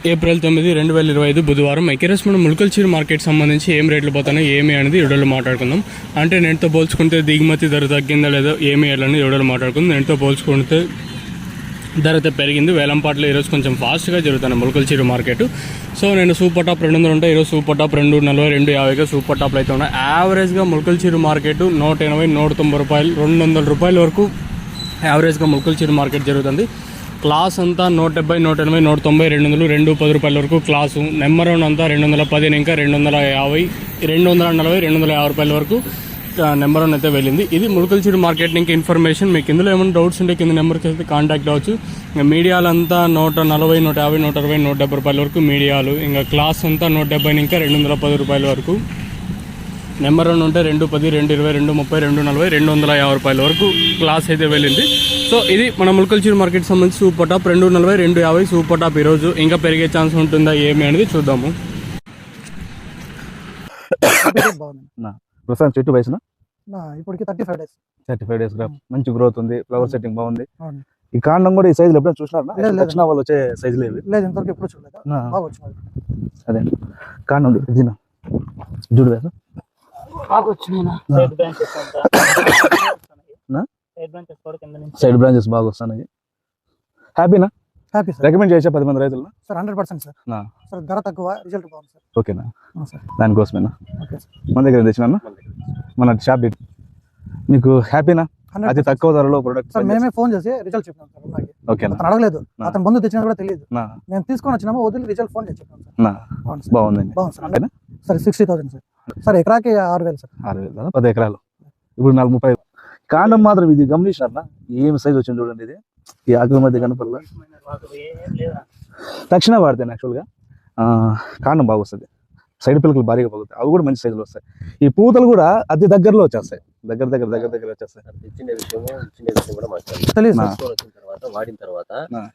April 9, 2025 బుధవారం acres మనం ముల్కల్చీరు market సంబంధించి ఏం రేట్లు పోతున్నాయి ఏమి అనేది వీడియోలో మాట్లాడుకుందాం. అంటే నేటితో పోల్చుకుంటే దిగుమతి ధర తగ్గిందా లేదా ఏమి అనేది వీడియోలో మాట్లాడుకుందాం. నేటితో పోల్చుకుంటే ధర అయితే పెరిగింది. వేలంపాట్లో ఈరోజు కొంచెం ఫాస్ట్గా జరుగుతుంది ముల్కల్చీరు మార్కెట్. సో నేను సూపర్ టాప్ 200 ఉంటాయి, ఈరోజు సూపర్ టాప్ 240, 250గా సూపర్ టాప్లు అయితే ఉన్నాయి. యావరేజ్గా ముల్కల్చీరు మార్కెట్ 180, 190 రూపాయలు, 200 రూపాయల వరకు యావరేజ్గా ముల్కల్చీరు మార్కెట్ జరుగుతుంది. క్లాస్ అంతా 170, 180, 190, 200, 210 రూపాయల వరకు క్లాసు. నెంబర్ 1 అంతా 210, ఇంకా 250, 240, 250 రూపాయల వరకు నెంబర్ 1 అయితే వెళ్ళింది. ఇది ముల్కల్చీరు మార్కెట్. ఇంకా ఇన్ఫర్మేషన్ మీకు ఇందులో ఏమైనా డౌట్స్ ఉంటే కింద నెంబర్కి అయితే కాంటాక్ట్ అవ్వచ్చు. ఇంకా మీడియాలంతా 140, 150, 160, 170 రూపాయల వరకు మీడియాలు. ఇంకా క్లాస్ అంతా 170, ఇంకా 210 రూపాయల వరకు. నెంబర్ 1 ఉంటే 210, 220, 230, 240, 250 రూపాయల వరకు క్లాస్ అయితే వెళ్ళింది. సో ఇది మన ముల్కల్చీరు మార్కెట్ సంబంధించి సూపర్ టాప్ 240, 250 సూపర్ టాప్. ఈరోజు ఇంకా పెరిగే ఛాన్స్ ఉంటుందా ఏమి అనేది చూద్దాము. ప్రస్తుతం చెట్టు వయసున ఇప్పటికి 35 డేస్ మంచి గ్రోత్ ఉంది, ఫ్లవర్ సెట్టింగ్ బాగుంది. ఈ కాండం కూడా ఈ సైజులు ఎప్పుడైనా చూసినారా? దక్షిణ వాళ్ళు వచ్చే సైజులు ఏవి లేదు, ఇంతవరకు ఎప్పుడు చూడలేదు. అదే కాండం చూడు వేసు సైడ్ బ్రాంచెస్ బాగా వస్తున్నాయి. హ్యాపీనా? Happy sir. రికమెండ్ చేసే 10 మంది రైతులు సార్ 100% సార్. సార్ ధర తక్కువ, రిజల్ట్ బాగుంది సార్. ఓకేనా? సార్ దానికోసమేనా మన దగ్గర తెచ్చినా మన షాప్ మీకు హ్యాపీనా? అతి తక్కువ ధరలో ప్రొడక్ట్ సార్ మేమే ఫోన్ చేసి రిజల్ట్ చెప్పినాం సార్. అన్నకి ఓకేనా? అతను అడగలేదు, అతను ముందు తెచ్చినా కూడా తెలియదు. నేను తీసుకొని వచ్చినామో వదిలి రిజల్ట్ ఫోన్ చేసి చెప్పాను సార్. బాగుందండి. బాగుంది సార్. Sir 60,000 sir. సార్ ఎకరాకి 6,000 సార్. 6,000 10 ఎకరాలు ఇప్పుడు 30. కాండం మాత్రం ఇది గమనించారా? ఏం సైజ్ వచ్చింది చూడండి. ఇది ఈ ఆకుల మధ్య కనపడలా. తక్షణ వాడితే యాక్చువల్గా కాండం బాగా వస్తుంది. సైడ్ పిల్లకలు భారీగా పగుతాయి, అవి కూడా మంచి సైజులు వస్తాయి. ఈ పూతలు కూడా అతి దగ్గరలో వచ్చేస్తాయి, దగ్గర వచ్చేస్తాయి. వాడిన తర్వాత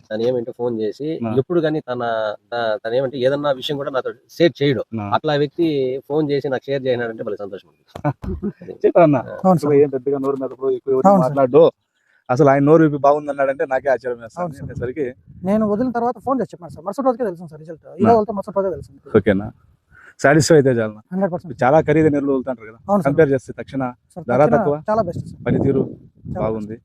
తను ఏమంటే ఫోన్ చేసి ఎప్పుడు కానీ తన ఏమంటే ఏదన్నా విషయం కూడా నాతో షేర్ చేయడు. అట్లా వ్యక్తి ఫోన్ చేసి నాకు షేర్ చేయనాడంటే భలే సంతోషం. పెద్దగా నోరు మీద మాట్లాడు. అసలు ఆయన నోరు విప్పి బాగుంది అన్నాడంటే నాకే ఆశ్చర్యం వేస్తాను. నేను వదిలిన తర్వాత ఫోన్ చేసి చెప్పాను సార్. మరుసటి రోజుకే తెలుసు సార్ రిజల్ట్. ఇలా వెళ్తే మరుసటి రోజే తెలుసు. ఓకేనా? సాటిస్ఫై అయితే చాలా. 100% చాలా ఖరీదైన ఎరువులు వెళ్తుంటారు కదా, కంపేర్ చేస్తే తక్షణ ధర తక్కువ, చాలా బెస్ట్. పనితీరు బాగుంది.